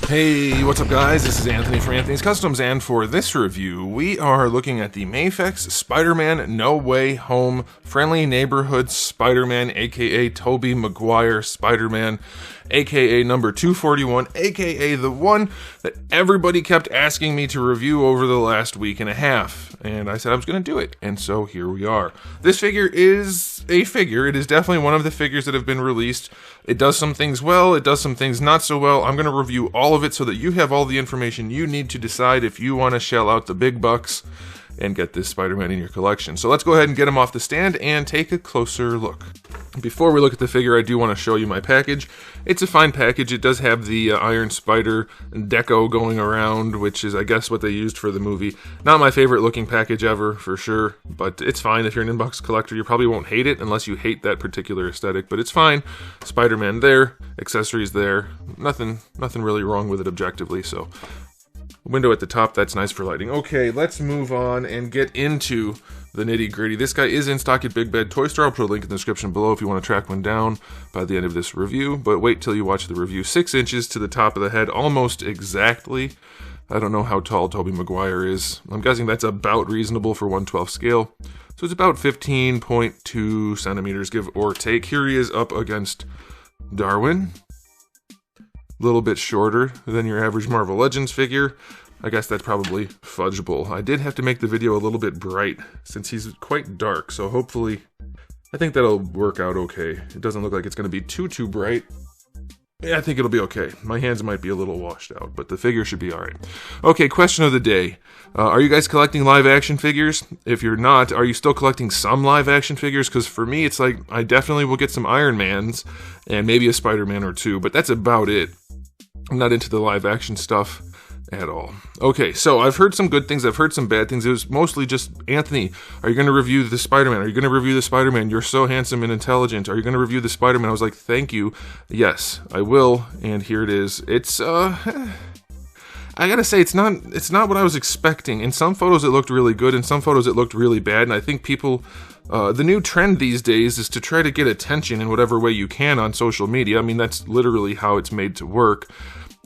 Hey, what's up guys? This is Anthony from Anthony's Customs, and for this review, we are looking at the Mafex Spider-Man No Way Home Friendly Neighborhood Spider-Man, aka Tobey Maguire Spider-Man, aka number 241, aka the one that everybody kept asking me to review over the last week and a half. And I said I was going to do it, and so here we are. This figure is a figure. It is definitely one of the figures that have been released. It does some things well, it does some things not so well. I'm going to review all of it so that you have all the information you need to decide if you want to shell out the big bucks and get this Spider-Man in your collection. So let's go ahead and get him off the stand and take a closer look. Before we look at the figure, I do want to show you my package. It's a fine package. It does have the Iron Spider deco going around, which is, I guess, what they used for the movie. Not my favorite looking package ever, for sure, but it's fine. If you're an inbox collector, you probably won't hate it unless you hate that particular aesthetic, but it's fine. Spider-Man there, accessories there. Nothing really wrong with it objectively, so... Window at the top, that's nice for lighting. Okay, let's move on and get into the nitty-gritty. This guy is in stock at Big Bad Toy Store. I'll put a link in the description below if you want to track one down by the end of this review, but wait till you watch the review. 6 inches to the top of the head, almost exactly. I don't know how tall Tobey Maguire is. I'm guessing that's about reasonable for 1/12 scale. So it's about 15.2 centimeters, give or take. Here he is up against Darwin. A little bit shorter than your average Marvel Legends figure. I guess that's probably fudgeable. I did have to make the video a little bit bright since he's quite dark, so hopefully I think that'll work out okay. It doesn't look like it's going to be too bright. Yeah, I think it'll be okay. My hands might be a little washed out, but the figure should be alright. Okay, question of the day. Are you guys collecting live action figures? If you're not, are you still collecting some live action figures? Because for me, it's like, I definitely will get some Iron Mans and maybe a Spider-Man or two, but that's about it. I'm not into the live action stuff at all. Okay, so I've heard some good things, I've heard some bad things. It was mostly just, Anthony, are you going to review the Spider-Man? Are you going to review the Spider-Man? You're so handsome and intelligent. Are you going to review the Spider-Man? I was like, thank you. Yes, I will, and here it is. It's, I gotta say, it's not what I was expecting. In some photos it looked really good, in some photos it looked really bad, and I think people... the new trend these days is to try to get attention in whatever way you can on social media. I mean, that's literally how it's made to work.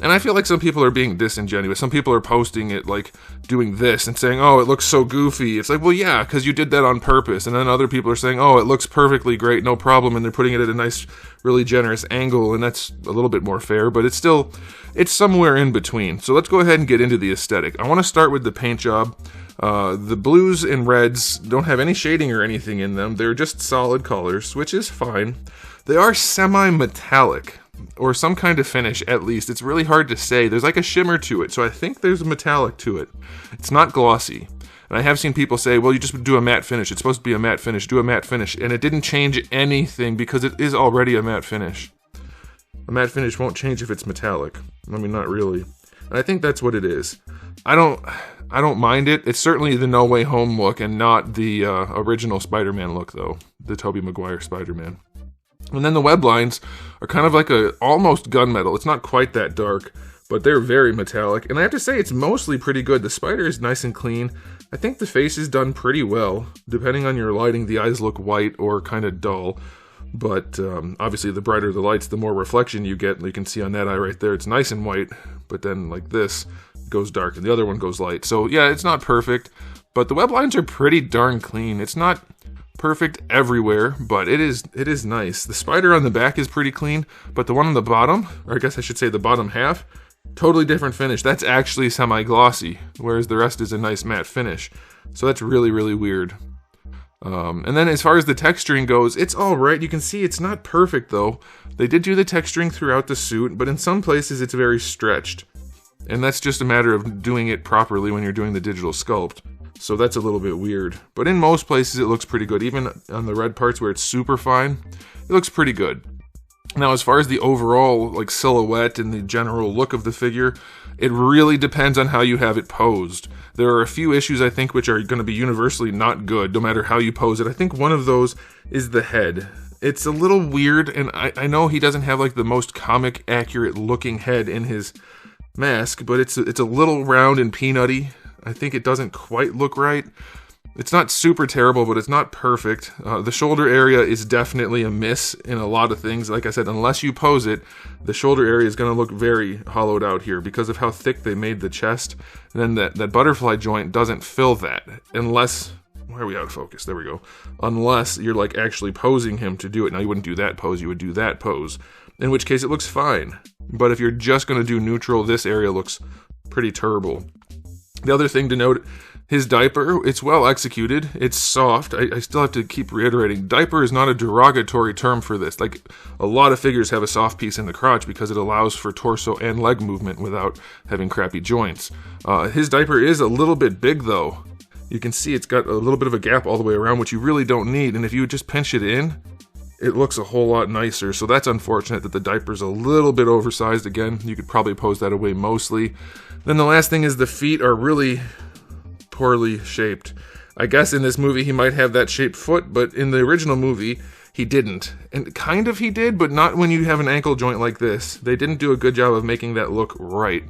And I feel like some people are being disingenuous. Some people are posting it, like, doing this and saying, oh, it looks so goofy. It's like, well, yeah, because you did that on purpose. And then other people are saying, oh, it looks perfectly great, no problem. And they're putting it at a nice, really generous angle. And that's a little bit more fair, but it's still, it's somewhere in between. So let's go ahead and get into the aesthetic. I want to start with the paint job. The blues and reds don't have any shading or anything in them. They're just solid colors, which is fine. They are semi-metallic, or some kind of finish at least. It's really hard to say. There's like a shimmer to it, so I think there's a metallic to it. It's not glossy. And I have seen people say, well, you just do a matte finish. It's supposed to be a matte finish. Do a matte finish. And it didn't change anything because it is already a matte finish. A matte finish won't change if it's metallic. I mean, not really. And I think that's what it is. I don't mind it. It's certainly the No Way Home look and not the original Spider-Man look, though. The Tobey Maguire Spider-Man. And then the web lines are kind of like a almost gunmetal. It's not quite that dark, but they're very metallic. And I have to say, it's mostly pretty good. The spider is nice and clean. I think the face is done pretty well. Depending on your lighting, the eyes look white or kind of dull. But obviously, the brighter the lights, the more reflection you get. You can see on that eye right there, it's nice and white. But then, like this, it goes dark, and the other one goes light. So yeah, it's not perfect, but the web lines are pretty darn clean. It's not perfect everywhere, but it is nice. The spider on the back is pretty clean, but the one on the bottom, or I guess I should say the bottom half, totally different finish. That's actually semi-glossy, whereas the rest is a nice matte finish. So that's really, really weird. And then as far as the texturing goes, it's alright. You can see it's not perfect, though. They did do the texturing throughout the suit, but in some places it's very stretched. And that's just a matter of doing it properly when you're doing the digital sculpt. So that's a little bit weird. But in most places it looks pretty good. Even on the red parts where it's super fine, it looks pretty good. Now, as far as the overall like silhouette and the general look of the figure, it really depends on how you have it posed. There are a few issues, I think, which are going to be universally not good, no matter how you pose it. I think one of those is the head. It's a little weird, and I know he doesn't have like the most comic accurate looking head in his mask, but it's a little round and peanutty. I think it doesn't quite look right. It's not super terrible, but it's not perfect. The shoulder area is definitely a miss in a lot of things. Like I said, unless you pose it, the shoulder area is going to look very hollowed out here because of how thick they made the chest. And then that butterfly joint doesn't fill that unless... Why are we out of focus? There we go. Unless you're like actually posing him to do it. Now you wouldn't do that pose, you would do that pose. In which case it looks fine. But if you're just going to do neutral, this area looks pretty terrible. The other thing to note, his diaper, it's well executed. It's soft. I still have to keep reiterating. Diaper is not a derogatory term for this. Like, a lot of figures have a soft piece in the crotch because it allows for torso and leg movement without having crappy joints. His diaper is a little bit big, though. You can see it's got a little bit of a gap all the way around, which you really don't need. And if you would just pinch it in, it looks a whole lot nicer. So that's unfortunate that the diaper's a little bit oversized. Again, you could probably pose that away mostly. Then the last thing is the feet are really poorly shaped. I guess in this movie he might have that shaped foot, but in the original movie he didn't. And kind of he did, but not when you have an ankle joint like this. They didn't do a good job of making that look right.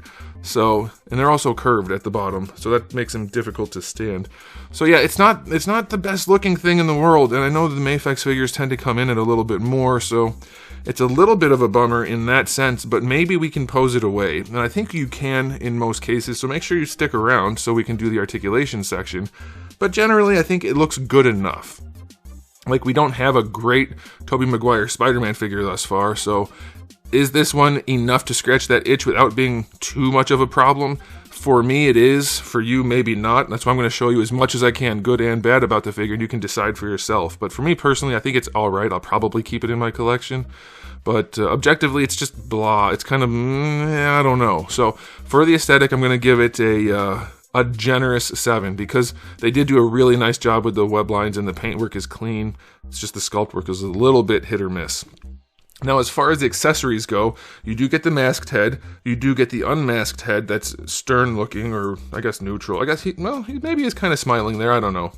So, and they're also curved at the bottom, so that makes them difficult to stand. So yeah, it's not the best looking thing in the world, and I know the Mafex figures tend to come in at a little bit more, so it's a little bit of a bummer in that sense, but maybe we can pose it away. And I think you can in most cases, so make sure you stick around so we can do the articulation section. But generally, I think it looks good enough. Like, we don't have a great Tobey Maguire Spider-Man figure thus far, so is this one enough to scratch that itch without being too much of a problem? For me, it is. For you, maybe not. That's why I'm going to show you as much as I can, good and bad, about the figure, and you can decide for yourself. But for me personally, I think it's alright. I'll probably keep it in my collection. But objectively, it's just blah. It's kind of, I don't know. So for the aesthetic, I'm going to give it a generous 7, because they did do a really nice job with the web lines and the paintwork is clean. It's just the sculpt work is a little bit hit or miss. Now, as far as the accessories go, you do get the masked head. You do get the unmasked head that's stern looking, or I guess neutral. I guess he maybe is kind of smiling there. I don't know.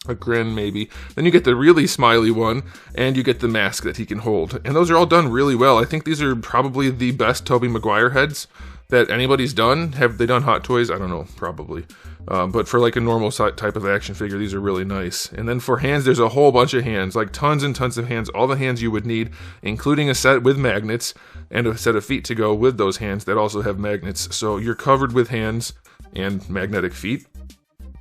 A grin, maybe. Then you get the really smiley one, and you get the mask that he can hold. And those are all done really well. I think these are probably the best Tobey Maguire heads that anybody's done. Have they done Hot Toys? I don't know, probably. But for like a normal type of action figure, these are really nice. And then for hands, there's a whole bunch of hands, like tons and tons of hands, all the hands you would need, including a set with magnets and a set of feet to go with those hands that also have magnets. So you're covered with hands and magnetic feet.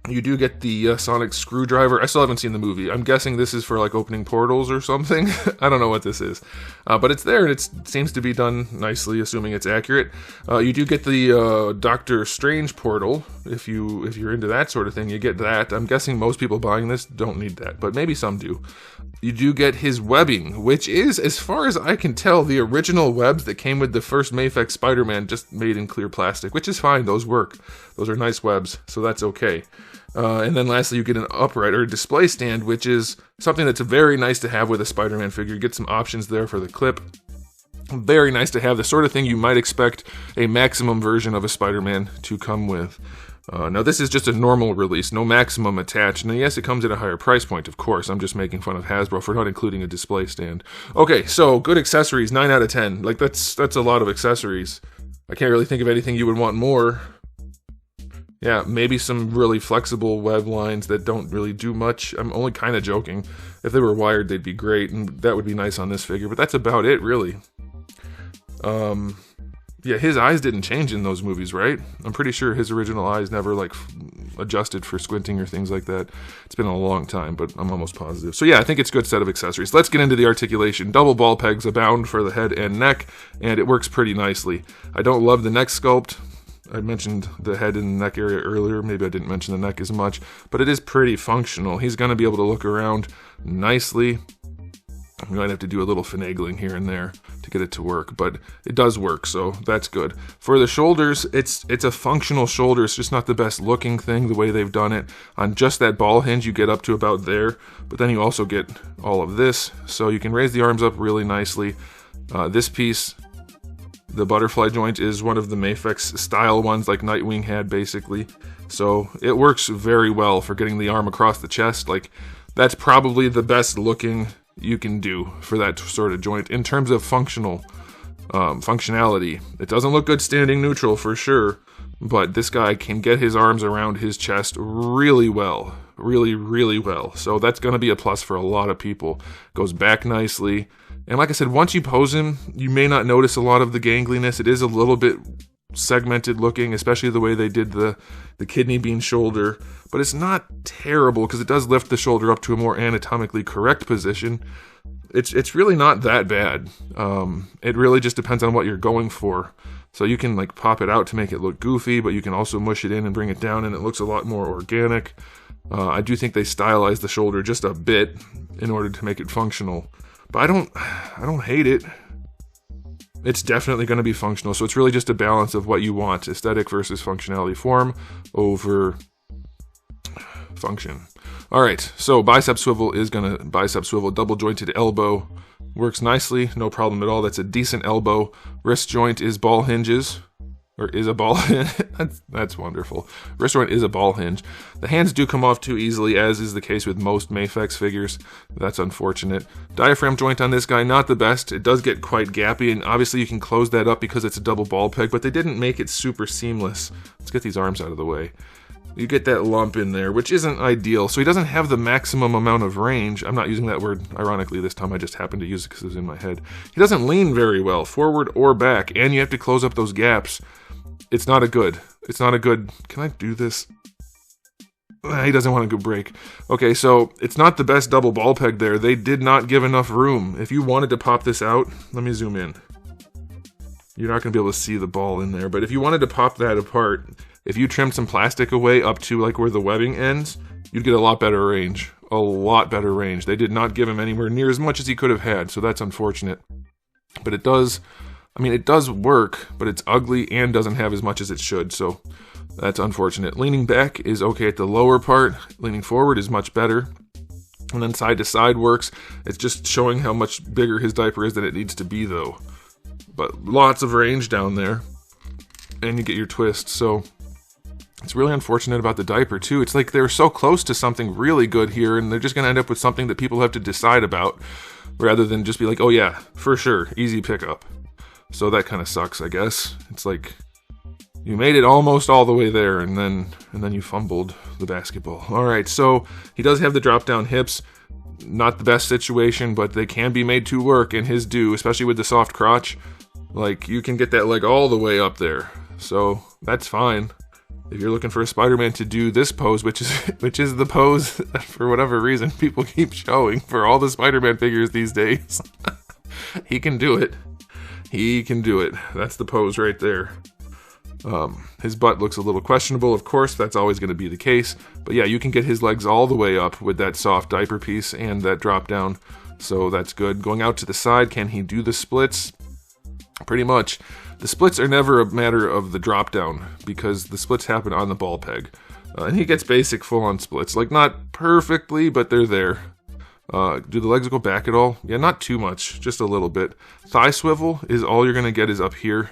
You do get the sonic screwdriver. I still haven't seen the movie. I'm guessing this is for like opening portals or something. I don't know what this is. But it's there, and it seems to be done nicely, assuming it's accurate. You do get the Doctor Strange portal. If you're into that sort of thing, you get that. I'm guessing most people buying this don't need that, but maybe some do. You do get his webbing, which is, as far as I can tell, the original webs that came with the first Mafex Spider-Man, just made in clear plastic, which is fine. Those work. Those are nice webs, so that's okay. And then lastly, you get an upright or display stand, which is something that's very nice to have with a Spider-Man figure. You get some options there for the clip. Very nice to have, the sort of thing you might expect a maximum version of a Spider-Man to come with. Now this is just a normal release, no maximum attached. Now yes, it comes at a higher price point, of course. I'm just making fun of Hasbro for not including a display stand. Okay, so good accessories, 9 out of 10. Like that's a lot of accessories. I can't really think of anything you would want more. Yeah, maybe some really flexible web lines that don't really do much. I'm only kind of joking. If they were wired, they'd be great, and that would be nice on this figure, but that's about it, really. Yeah, his eyes didn't change in those movies, right? I'm pretty sure his original eyes never, like, adjusted for squinting or things like that. It's been a long time, but I'm almost positive. So yeah, I think it's a good set of accessories. Let's get into the articulation. Double ball pegs abound for the head and neck, and it works pretty nicely. I don't love the neck sculpt. I mentioned the head and neck area earlier. Maybe I didn't mention the neck as much, but it is pretty functional. He's going to be able to look around nicely. I'm going to have to do a little finagling here and there to get it to work, but it does work, so that's good. For the shoulders, it's a functional shoulder. It's just not the best looking thing the way they've done it. On just that ball hinge, you get up to about there, but then you also get all of this, so you can raise the arms up really nicely. This piece, the butterfly joint, is one of the Mafex style ones like Nightwing had, basically. So it works very well for getting the arm across the chest. Like, that's probably the best looking you can do for that sort of joint in terms of functionality. It doesn't look good standing neutral for sure, but this guy can get his arms around his chest really well. Really, really well. So that's going to be a plus for a lot of people. Goes back nicely. And like I said, once you pose him, you may not notice a lot of the gangliness. It is a little bit segmented looking, especially the way they did the kidney bean shoulder. But it's not terrible because it does lift the shoulder up to a more anatomically correct position. It's really not that bad. It really just depends on what you're going for. So you can like pop it out to make it look goofy, but you can also mush it in and bring it down and it looks a lot more organic. I do think they stylized the shoulder just a bit in order to make it functional. But I don't hate it. It's definitely going to be functional. So it's really just a balance of what you want. Aesthetic versus functionality. Form over function. All right, so bicep swivel, double jointed elbow. Works nicely, no problem at all. That's a decent elbow. Wrist joint is ball hinges. Or is a ball hinge. That's wonderful. Wrist joint is a ball hinge. The hands do come off too easily, as is the case with most Mafex figures. That's unfortunate. Diaphragm joint on this guy, not the best. It does get quite gappy, and obviously you can close that up because it's a double ball peg, but they didn't make it super seamless. Let's get these arms out of the way. You get that lump in there, which isn't ideal. So he doesn't have the maximum amount of range. I'm not using that word ironically this time. I just happened to use it because it was in my head. He doesn't lean very well, forward or back, and you have to close up those gaps. It's not a good. Can I do this? He doesn't want a good break. Okay, so it's not the best double ball peg there. They did not give enough room. If you wanted to pop this out, let me zoom in. You're not going to be able to see the ball in there, but if you wanted to pop that apart, if you trimmed some plastic away up to like where the webbing ends, you'd get a lot better range. A lot better range. They did not give him anywhere near as much as he could have had, so that's unfortunate. But it does work, but it's ugly and doesn't have as much as it should, so that's unfortunate. Leaning back is okay at the lower part. Leaning forward is much better. And then side to side works. It's just showing how much bigger his diaper is than it needs to be, though. But lots of range down there. And you get your twist, so it's really unfortunate about the diaper, too. It's like they're so close to something really good here, and they're just going to end up with something that people have to decide about, rather than just be like, oh yeah, for sure, easy pickup. So that kind of sucks, I guess. It's like you made it almost all the way there, and then you fumbled the basketball. All right, so he does have the drop-down hips. Not the best situation, but they can be made to work, and his do, especially with the soft crotch. Like, you can get that leg all the way up there. So that's fine. If you're looking for a Spider-Man to do this pose, which is the pose for whatever reason people keep showing for all the Spider-Man figures these days, he can do it. He can do it. That's the pose right there. His butt looks a little questionable, of course. That's always going to be the case. But yeah, you can get his legs all the way up with that soft diaper piece and that drop down. So that's good. Going out to the side, can he do the splits? Pretty much. The splits are never a matter of the drop down because the splits happen on the ball peg. And he gets basic full-on splits. Like, not perfectly, but they're there. Do the legs go back at all? Yeah, not too much, just a little bit. Thigh swivel is all you're going to get is up here.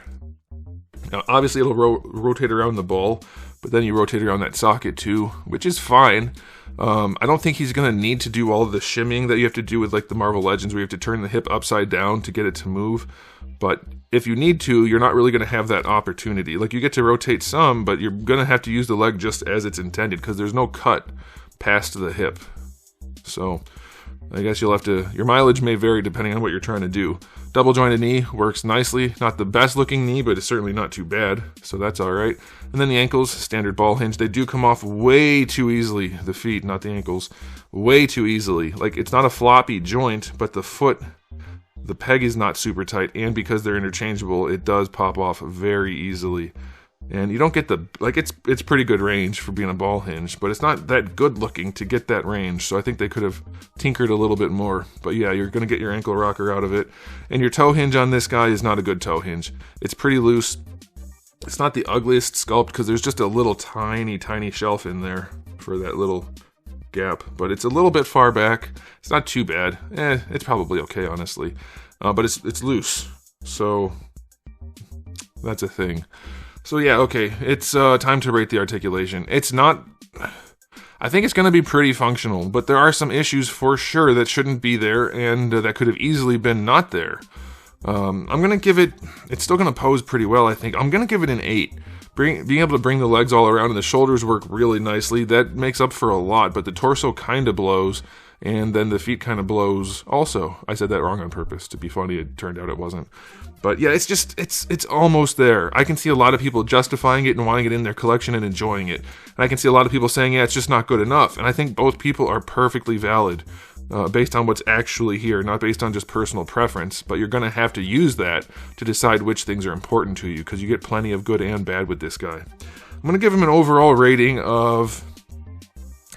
Now, obviously, it'll rotate around the ball, but then you rotate around that socket too, which is fine. I don't think he's going to need to do all of the shimmying that you have to do with like the Marvel Legends, where you have to turn the hip upside down to get it to move. But if you need to, you're not really going to have that opportunity. Like, you get to rotate some, but you're going to have to use the leg just as it's intended because there's no cut past the hip. So I guess you'll have to, your mileage may vary depending on what you're trying to do. Double jointed knee works nicely. Not the best looking knee, but it's certainly not too bad. So that's all right. And then the ankles, standard ball hinge. They do come off way too easily. The feet, not the ankles. Way too easily. Like, it's not a floppy joint, but the foot, the peg is not super tight. And because they're interchangeable, it does pop off very easily. And you don't get the, like, it's pretty good range for being a ball hinge, but it's not that good looking to get that range, so I think they could have tinkered a little bit more. But yeah, you're going to get your ankle rocker out of it. And your toe hinge on this guy is not a good toe hinge. It's pretty loose. It's not the ugliest sculpt because there's just a little tiny shelf in there for that little gap, but it's a little bit far back. It's not too bad. It's probably okay, honestly. But it's loose, so that's a thing. So yeah, okay, it's time to rate the articulation. It's not, I think it's going to be pretty functional, but there are some issues for sure that shouldn't be there and that could have easily been not there. I'm going to give it, it's still going to pose pretty well, I think. I'm going to give it an 8 being able to bring the legs all around and the shoulders work really nicely. That makes up for a lot, but the torso kind of blows, and then the feet kind of blows also. I said that wrong on purpose to be funny. It turned out it wasn't. But yeah, it's almost there. I can see a lot of people justifying it and wanting it in their collection and enjoying it. And I can see a lot of people saying, yeah, it's just not good enough. And I think both people are perfectly valid based on what's actually here, not based on just personal preference. But you're going to have to use that to decide which things are important to you, because you get plenty of good and bad with this guy. I'm going to give him an overall rating of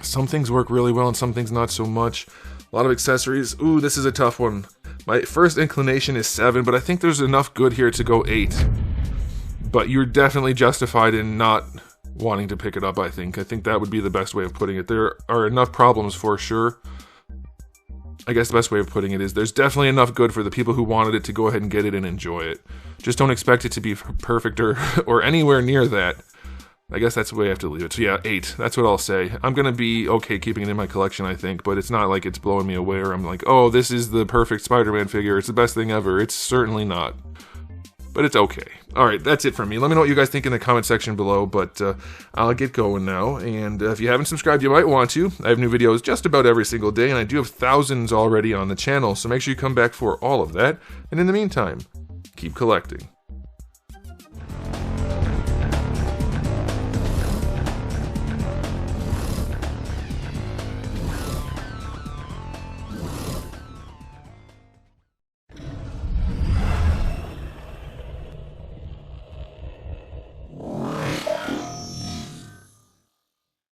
some things work really well and some things not so much. A lot of accessories. Ooh, this is a tough one. My first inclination is 7, but I think there's enough good here to go 8. But you're definitely justified in not wanting to pick it up, I think. I think that would be the best way of putting it. There are enough problems for sure. I guess the best way of putting it is there's definitely enough good for the people who wanted it to go ahead and get it and enjoy it. Just don't expect it to be perfect or anywhere near that. I guess that's the way I have to leave it. So yeah, 8. That's what I'll say. I'm going to be okay keeping it in my collection, I think, but it's not like it's blowing me away or I'm like, oh, this is the perfect Spider-Man figure. It's the best thing ever. It's certainly not. But it's okay. Alright, that's it from me. Let me know what you guys think in the comment section below, but I'll get going now. And if you haven't subscribed, you might want to. I have new videos just about every single day, and I do have thousands already on the channel, so make sure you come back for all of that. And in the meantime, keep collecting.